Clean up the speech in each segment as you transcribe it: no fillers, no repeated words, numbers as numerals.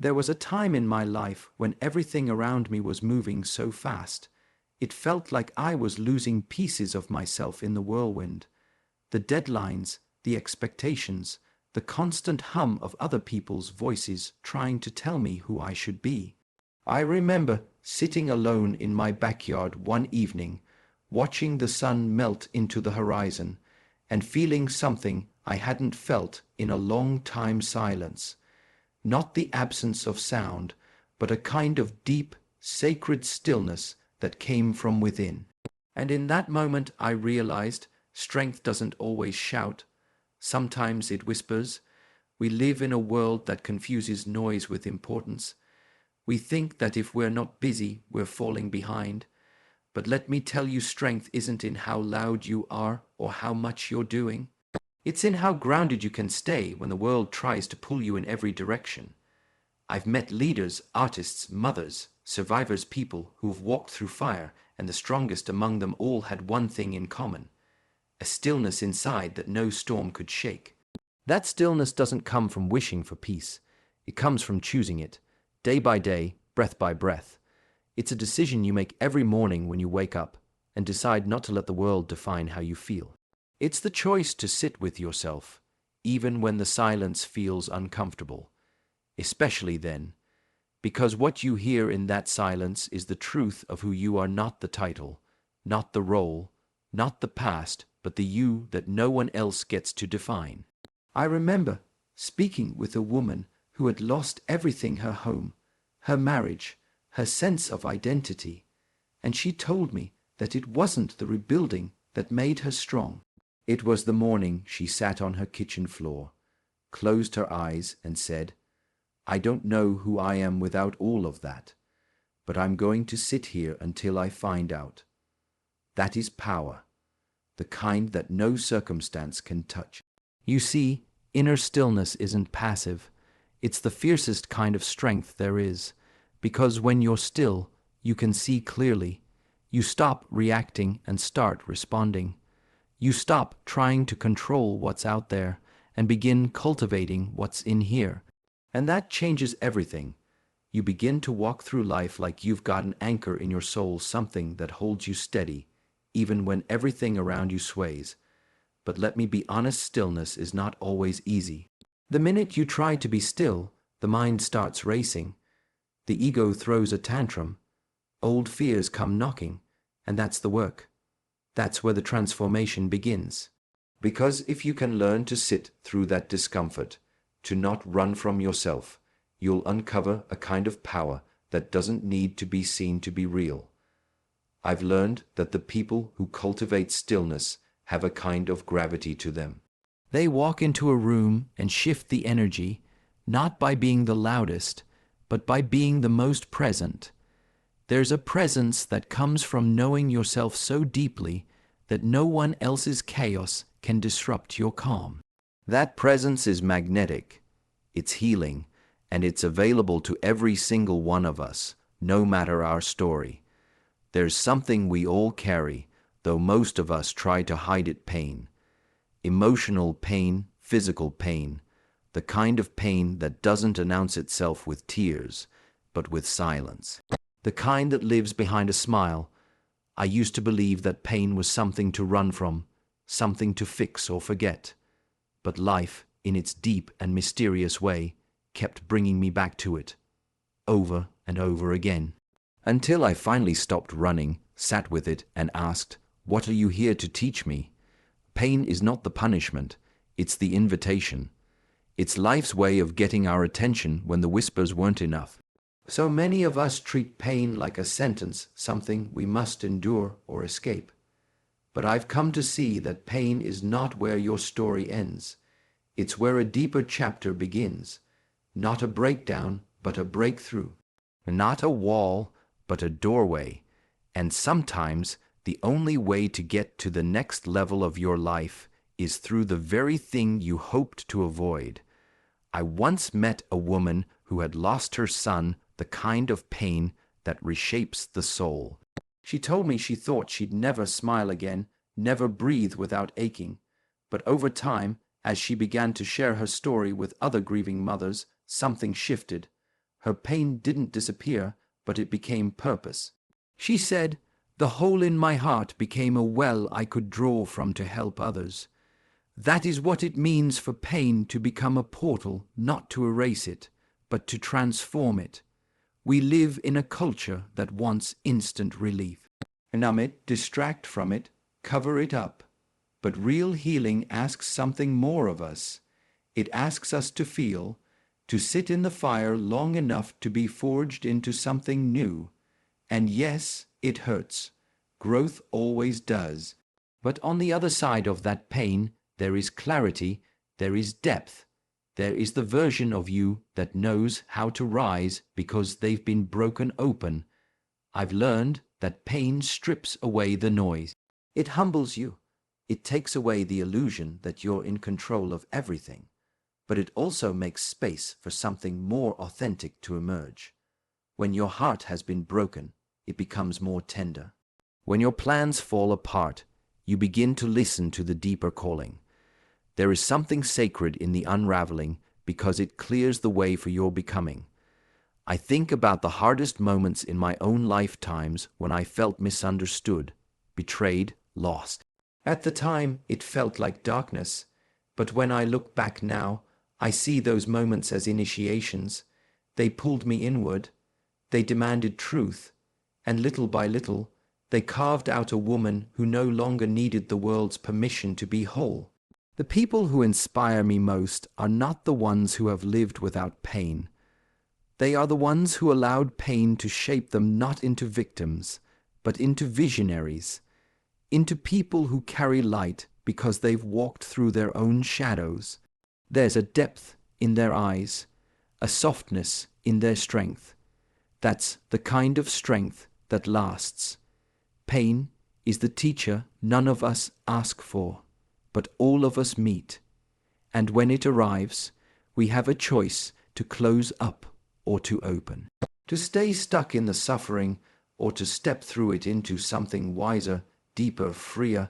There was a time in my life when everything around me was moving so fast. It felt like I was losing pieces of myself in the whirlwind. The deadlines, the expectations, the constant hum of other people's voices trying to tell me who I should be. I remember sitting alone in my backyard one evening, watching the sun melt into the horizon, and feeling something I hadn't felt in a long time: silence. Not the absence of sound, but a kind of deep, sacred stillness that came from within. And in that moment I realized strength doesn't always shout. Sometimes it whispers. We live in a world that confuses noise with importance. We think that if we're not busy, we're falling behind. But let me tell you, strength isn't in how loud you are or how much you're doing. It's in how grounded you can stay when the world tries to pull you in every direction. I've met leaders, artists, mothers, survivors, people who've walked through fire, and the strongest among them all had one thing in common: a stillness inside that no storm could shake. That stillness doesn't come from wishing for peace. It comes from choosing it, day by day, breath by breath. It's a decision you make every morning when you wake up and decide not to let the world define how you feel. It's the choice to sit with yourself, even when the silence feels uncomfortable, especially then, because what you hear in that silence is the truth of who you are, not the title, not the role, not the past, but the you that no one else gets to define. I remember speaking with a woman who had lost everything: her home, her marriage, her sense of identity, and she told me that it wasn't the rebuilding that made her strong. It was the morning she sat on her kitchen floor, closed her eyes, and said, "I don't know who I am without all of that, but I'm going to sit here until I find out." That is power, the kind that no circumstance can touch. You see, inner stillness isn't passive. It's the fiercest kind of strength there is, because when you're still, you can see clearly. You stop reacting and start responding. You stop trying to control what's out there and begin cultivating what's in here. And that changes everything. You begin to walk through life like you've got an anchor in your soul, something that holds you steady, even when everything around you sways. But let me be honest, stillness is not always easy. The minute you try to be still, the mind starts racing. The ego throws a tantrum. Old fears come knocking, and that's the work. That's where the transformation begins. Because if you can learn to sit through that discomfort, to not run from yourself, you'll uncover a kind of power that doesn't need to be seen to be real. I've learned that the people who cultivate stillness have a kind of gravity to them. They walk into a room and shift the energy, not by being the loudest, but by being the most present. There's a presence that comes from knowing yourself so deeply that no one else's chaos can disrupt your calm. That presence is magnetic, it's healing, and it's available to every single one of us, no matter our story. There's something we all carry, though most of us try to hide it: pain. Emotional pain, physical pain, the kind of pain that doesn't announce itself with tears, but with silence. The kind that lives behind a smile. I used to believe that pain was something to run from, something to fix or forget. But life, in its deep and mysterious way, kept bringing me back to it, over and over again. Until I finally stopped running, sat with it, and asked, "What are you here to teach me?" Pain is not the punishment, it's the invitation. It's life's way of getting our attention when the whispers weren't enough. So many of us treat pain like a sentence, something we must endure or escape. But I've come to see that pain is not where your story ends. It's where a deeper chapter begins. Not a breakdown, but a breakthrough. Not a wall, but a doorway. And sometimes the only way to get to the next level of your life is through the very thing you hoped to avoid. I once met a woman who had lost her son, the kind of pain that reshapes the soul. She told me she thought she'd never smile again, never breathe without aching. But over time, as she began to share her story with other grieving mothers, something shifted. Her pain didn't disappear, but it became purpose. She said, "The hole in my heart became a well I could draw from to help others." That is what it means for pain to become a portal, not to erase it, but to transform it. We live in a culture that wants instant relief. Numb it, distract from it, cover it up. But real healing asks something more of us. It asks us to feel, to sit in the fire long enough to be forged into something new. And yes, it hurts. Growth always does. But on the other side of that pain, there is clarity, there is depth. There is the version of you that knows how to rise because they've been broken open. I've learned that pain strips away the noise. It humbles you. It takes away the illusion that you're in control of everything. But it also makes space for something more authentic to emerge. When your heart has been broken, it becomes more tender. When your plans fall apart, you begin to listen to the deeper calling. There is something sacred in the unraveling because it clears the way for your becoming. I think about the hardest moments in my own lifetimes when I felt misunderstood, betrayed, lost. At the time, it felt like darkness, but when I look back now, I see those moments as initiations. They pulled me inward, they demanded truth, and little by little, they carved out a woman who no longer needed the world's permission to be whole. The people who inspire me most are not the ones who have lived without pain. They are the ones who allowed pain to shape them not into victims, but into visionaries, into people who carry light because they've walked through their own shadows. There's a depth in their eyes, a softness in their strength. That's the kind of strength that lasts. Pain is the teacher none of us ask for, but all of us meet. And when it arrives, we have a choice to close up or to open. To stay stuck in the suffering or to step through it into something wiser, deeper, freer.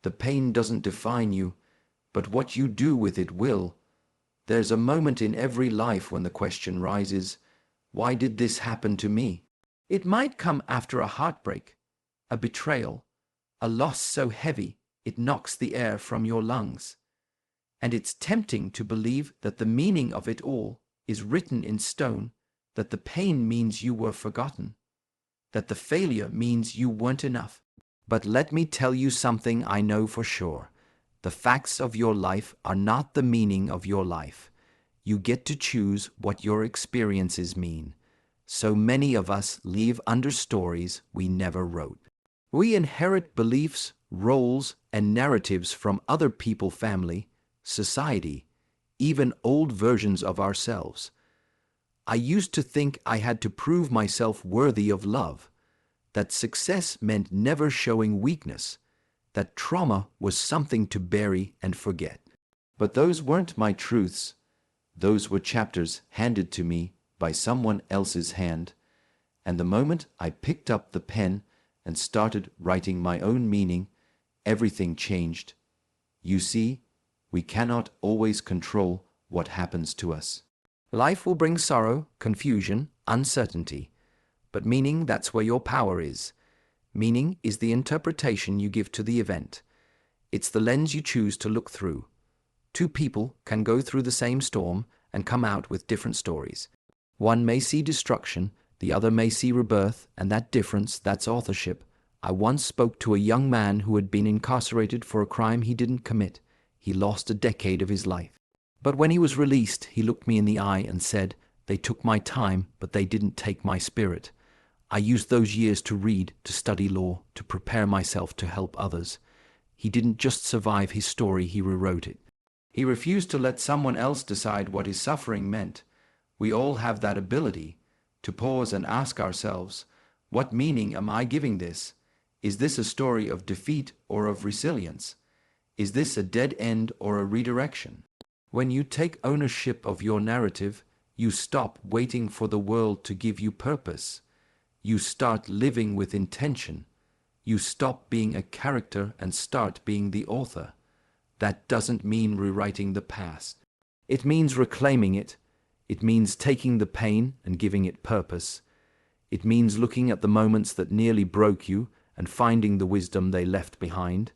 The pain doesn't define you, but what you do with it will. There's a moment in every life when the question rises, why did this happen to me? It might come after a heartbreak, a betrayal, a loss so heavy it knocks the air from your lungs. And it's tempting to believe that the meaning of it all is written in stone, that the pain means you were forgotten, that the failure means you weren't enough. But let me tell you something I know for sure. The facts of your life are not the meaning of your life. You get to choose what your experiences mean. So many of us live under stories we never wrote. We inherit beliefs, roles, and narratives from other people, family, society, even old versions of ourselves. I used to think I had to prove myself worthy of love, that success meant never showing weakness, that trauma was something to bury and forget. But those weren't my truths. Those were chapters handed to me by someone else's hand, and the moment I picked up the pen and started writing my own meaning, everything changed. You see, we cannot always control what happens to us. Life will bring sorrow, confusion, uncertainty. But meaning, that's where your power is. Meaning is the interpretation you give to the event. It's the lens you choose to look through. Two people can go through the same storm and come out with different stories. One may see destruction, the other may see rebirth, and that difference, that's authorship. I once spoke to a young man who had been incarcerated for a crime he didn't commit. He lost a decade of his life. But when he was released, he looked me in the eye and said, "They took my time, but they didn't take my spirit. I used those years to read, to study law, to prepare myself to help others." He didn't just survive his story, he rewrote it. He refused to let someone else decide what his suffering meant. We all have that ability to pause and ask ourselves, what meaning am I giving this? Is this a story of defeat or of resilience? Is this a dead end or a redirection? When you take ownership of your narrative, you stop waiting for the world to give you purpose. You start living with intention. You stop being a character and start being the author. That doesn't mean rewriting the past. It means reclaiming it. It means taking the pain and giving it purpose. It means looking at the moments that nearly broke you and finding the wisdom they left behind.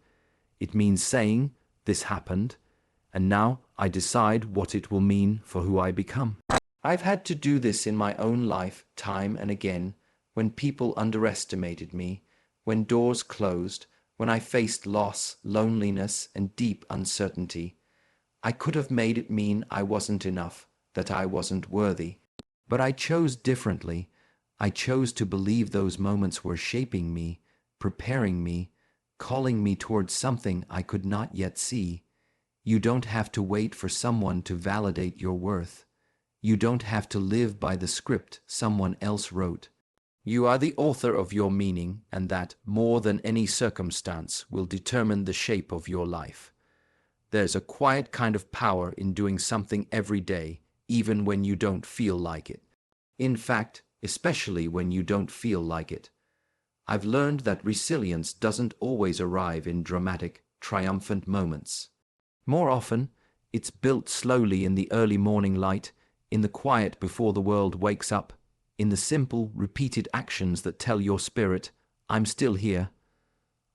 It means saying, "This happened, and now I decide what it will mean for who I become." I've had to do this in my own life time and again, when people underestimated me, when doors closed, when I faced loss, loneliness, and deep uncertainty. I could have made it mean I wasn't enough, that I wasn't worthy. But I chose differently. I chose to believe those moments were shaping me, preparing me, calling me towards something I could not yet see. You don't have to wait for someone to validate your worth. You don't have to live by the script someone else wrote. You are the author of your meaning, and that, more than any circumstance, will determine the shape of your life. There's a quiet kind of power in doing something every day, even when you don't feel like it. In fact, especially when you don't feel like it. I've learned that resilience doesn't always arrive in dramatic, triumphant moments. More often, it's built slowly in the early morning light, in the quiet before the world wakes up, in the simple, repeated actions that tell your spirit, "I'm still here.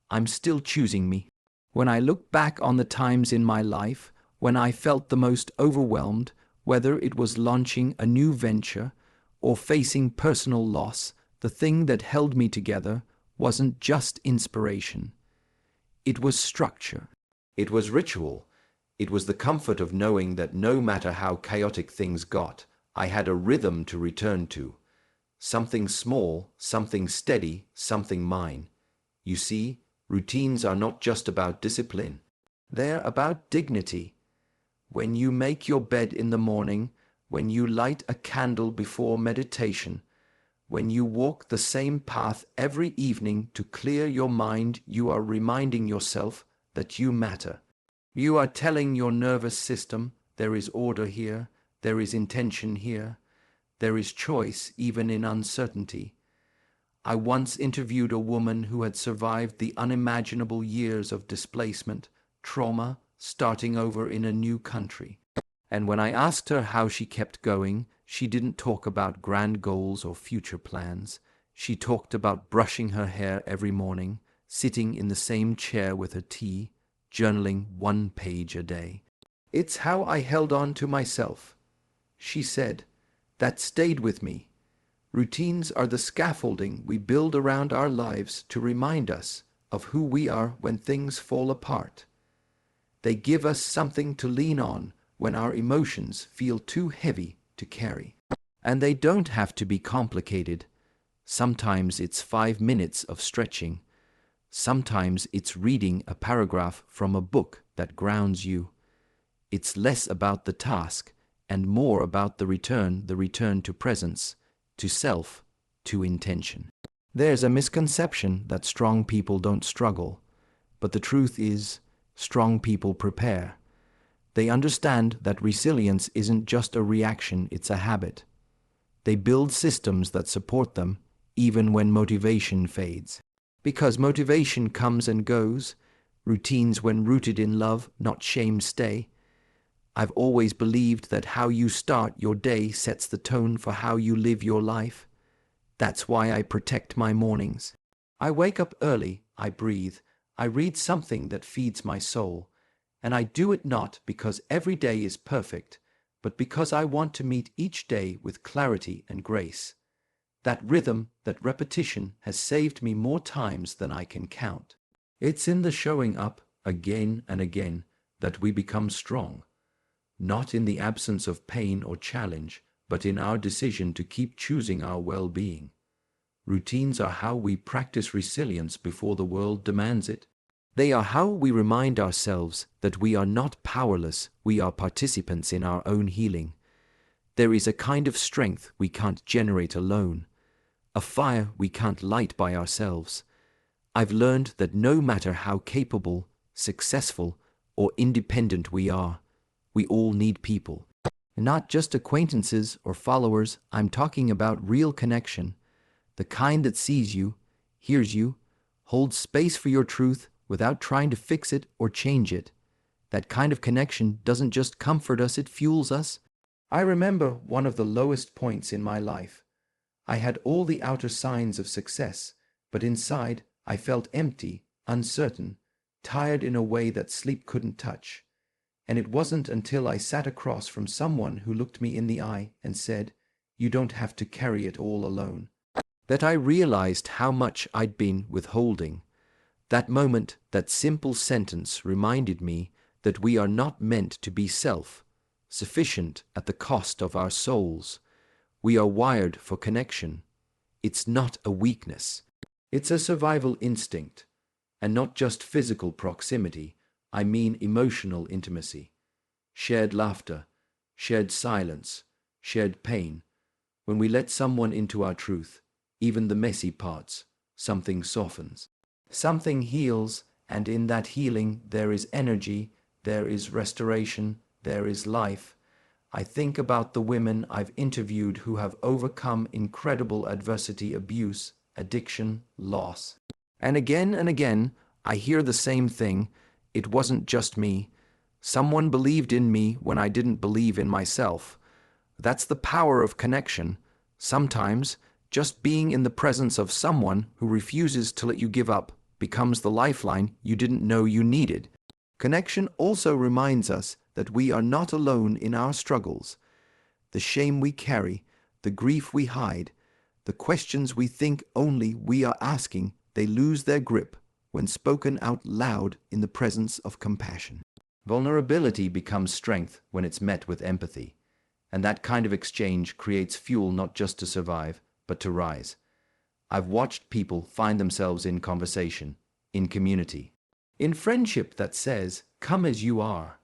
I'm still choosing me." When I look back on the times in my life when I felt the most overwhelmed, whether it was launching a new venture or facing personal loss, the thing that held me together wasn't just inspiration. It was structure. It was ritual. It was the comfort of knowing that no matter how chaotic things got, I had a rhythm to return to. Something small, something steady, something mine. You see, routines are not just about discipline. They're about dignity. When you make your bed in the morning, when you light a candle before meditation, when you walk the same path every evening to clear your mind, you are reminding yourself that you matter. You are telling your nervous system, there is order here, there is intention here, there is choice even in uncertainty. I once interviewed a woman who had survived the unimaginable years of displacement, trauma, starting over in a new country. And when I asked her how she kept going, she didn't talk about grand goals or future plans. She talked about brushing her hair every morning, sitting in the same chair with her tea, journaling 1 page a day. "It's how I held on to myself," she said. "That stayed with me. Routines are the scaffolding we build around our lives to remind us of who we are when things fall apart. They give us something to lean on when our emotions feel too heavy to carry. And they don't have to be complicated. Sometimes it's 5 minutes of stretching. Sometimes it's reading a paragraph from a book that grounds you. It's less about the task and more about the return to presence, to self, to intention. There's a misconception that strong people don't struggle, but the truth is, strong people prepare. They understand that resilience isn't just a reaction, it's a habit. They build systems that support them, even when motivation fades. Because motivation comes and goes, routines when rooted in love, not shame, stay. I've always believed that how you start your day sets the tone for how you live your life. That's why I protect my mornings. I wake up early, I breathe, I read something that feeds my soul, and I do it not because every day is perfect, but because I want to meet each day with clarity and grace. That rhythm, that repetition has saved me more times than I can count. It's in the showing up again and again that we become strong. Not in the absence of pain or challenge, but in our decision to keep choosing our well-being. Routines are how we practice resilience before the world demands it. They are how we remind ourselves that we are not powerless, we are participants in our own healing. There is a kind of strength we can't generate alone, a fire we can't light by ourselves. I've learned that no matter how capable, successful, or independent we are, we all need people. Not just acquaintances or followers, I'm talking about real connection. The kind that sees you, hears you, holds space for your truth without trying to fix it or change it. That kind of connection doesn't just comfort us, it fuels us. I remember one of the lowest points in my life. I had all the outer signs of success, but inside I felt empty, uncertain, tired in a way that sleep couldn't touch. And it wasn't until I sat across from someone who looked me in the eye and said, "You don't have to carry it all alone," that I realized how much I'd been withholding. That moment, that simple sentence reminded me that we are not meant to be self-sufficient at the cost of our souls. We are wired for connection. It's not a weakness. It's a survival instinct. And not just physical proximity, I mean emotional intimacy. Shared laughter, shared silence, shared pain. When we let someone into our truth, even the messy parts, something softens. Something heals, and in that healing there is energy, there is restoration, there is life. I think about the women I've interviewed who have overcome incredible adversity, abuse, addiction, loss. And again, I hear the same thing. It wasn't just me. Someone believed in me when I didn't believe in myself. That's the power of connection. Sometimes, just being in the presence of someone who refuses to let you give up becomes the lifeline you didn't know you needed. Connection also reminds us that we are not alone in our struggles. The shame we carry, the grief we hide, the questions we think only we are asking, they lose their grip when spoken out loud in the presence of compassion. Vulnerability becomes strength when it's met with empathy, and that kind of exchange creates fuel not just to survive, but to rise. I've watched people find themselves in conversation, in community, in friendship that says, "Come as you are."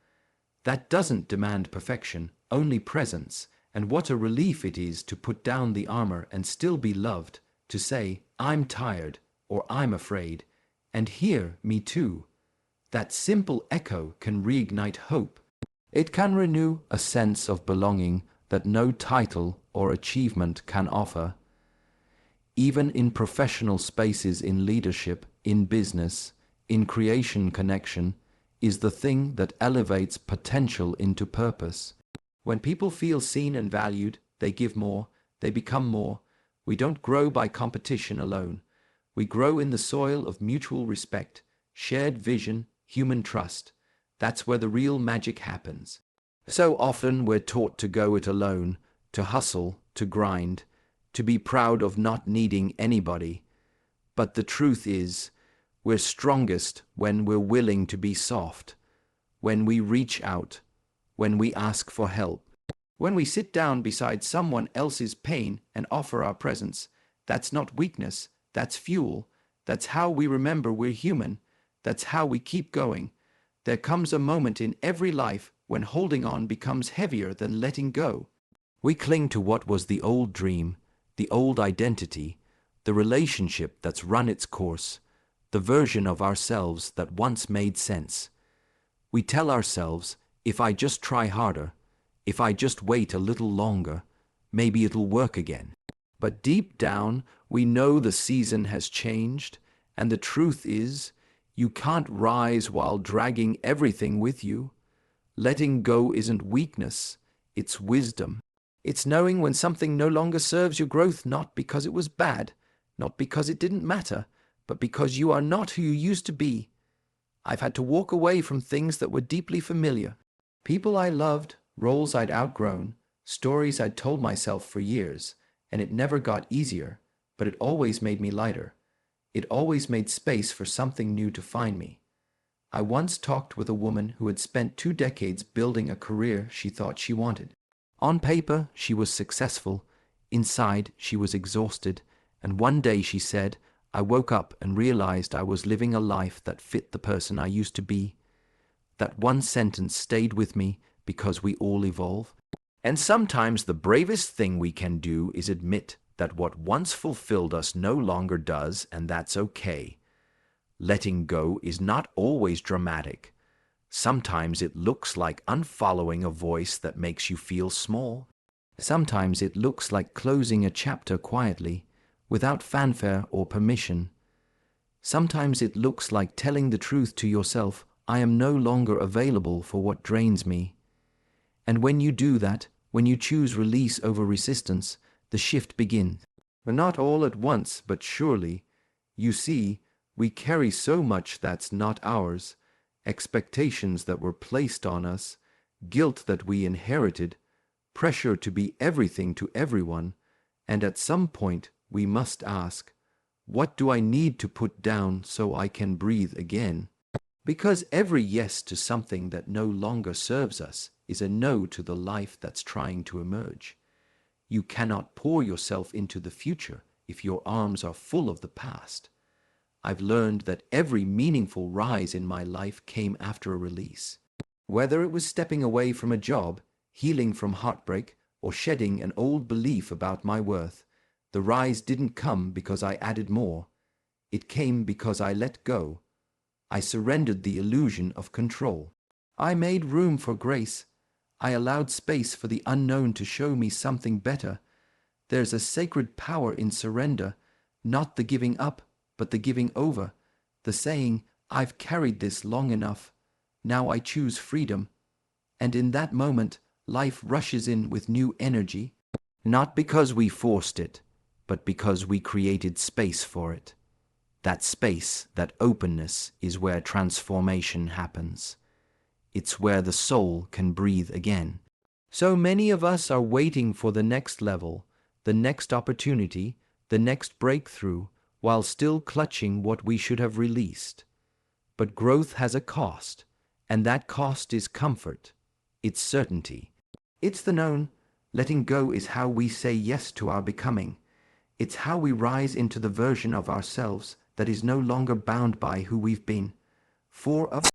That doesn't demand perfection, only presence, and what a relief it is to put down the armor and still be loved, to say, "I'm tired," or "I'm afraid," and "Hear me too." That simple echo can reignite hope. It can renew a sense of belonging that no title or achievement can offer. Even in professional spaces, in leadership, in business, in creation, connection is the thing that elevates potential into purpose. When people feel seen and valued, they give more, they become more. We don't grow by competition alone. We grow in the soil of mutual respect, shared vision, human trust. That's where the real magic happens. So often we're taught to go it alone, to hustle, to grind, to be proud of not needing anybody. But the truth is, we're strongest when we're willing to be soft, when we reach out, when we ask for help, when we sit down beside someone else's pain and offer our presence. That's not weakness, that's fuel. That's how we remember we're human. That's how we keep going. There comes a moment in every life when holding on becomes heavier than letting go. We cling to what was the old dream, the old identity, the relationship that's run its course, the version of ourselves that once made sense. We tell ourselves, if I just try harder, if I just wait a little longer, maybe it'll work again. But deep down, we know the season has changed, and the truth is, you can't rise while dragging everything with you. Letting go isn't weakness, it's wisdom. It's knowing when something no longer serves your growth, not because it was bad, not because it didn't matter, but because you are not who you used to be. I've had to walk away from things that were deeply familiar. People I loved, roles I'd outgrown, stories I'd told myself for years, and it never got easier, but it always made me lighter. It always made space for something new to find me. I once talked with a woman who had spent 2 decades building a career she thought she wanted. On paper, she was successful. Inside, she was exhausted. And one day she said, "I woke up and realized I was living a life that fit the person I used to be." That one sentence stayed with me because we all evolve. And sometimes the bravest thing we can do is admit that what once fulfilled us no longer does, and that's okay. Letting go is not always dramatic. Sometimes it looks like unfollowing a voice that makes you feel small. Sometimes it looks like closing a chapter quietly, without fanfare or permission. Sometimes it looks like telling the truth to yourself, "I am no longer available for what drains me." And when you do that, When you choose release over resistance, the shift begins. But not all at once, but surely. You see, we carry so much that's not ours, expectations that were placed on us, guilt that we inherited, pressure to be everything to everyone, and at some point we must ask, what do I need to put down so I can breathe again? Because every yes to something that no longer serves us is a no to the life that's trying to emerge. You cannot pour yourself into the future if your arms are full of the past. I've learned that every meaningful rise in my life came after a release. Whether it was stepping away from a job, healing from heartbreak, or shedding an old belief about my worth, the rise didn't come because I added more. It came because I let go. I surrendered the illusion of control. I made room for grace. I allowed space for the unknown to show me something better. There's a sacred power in surrender, not the giving up, but the giving over. The saying, I've carried this long enough. Now I choose freedom. And in that moment, life rushes in with new energy, not because we forced it, but because we created space for it. That space, that openness, is where transformation happens. It's where the soul can breathe again. So many of us are waiting for the next level, the next opportunity, the next breakthrough, while still clutching what we should have released. But growth has a cost, and that cost is comfort. It's certainty. It's the known. Letting go is how we say yes to our becoming. It's how we rise into the version of ourselves that is no longer bound by who we've been. For of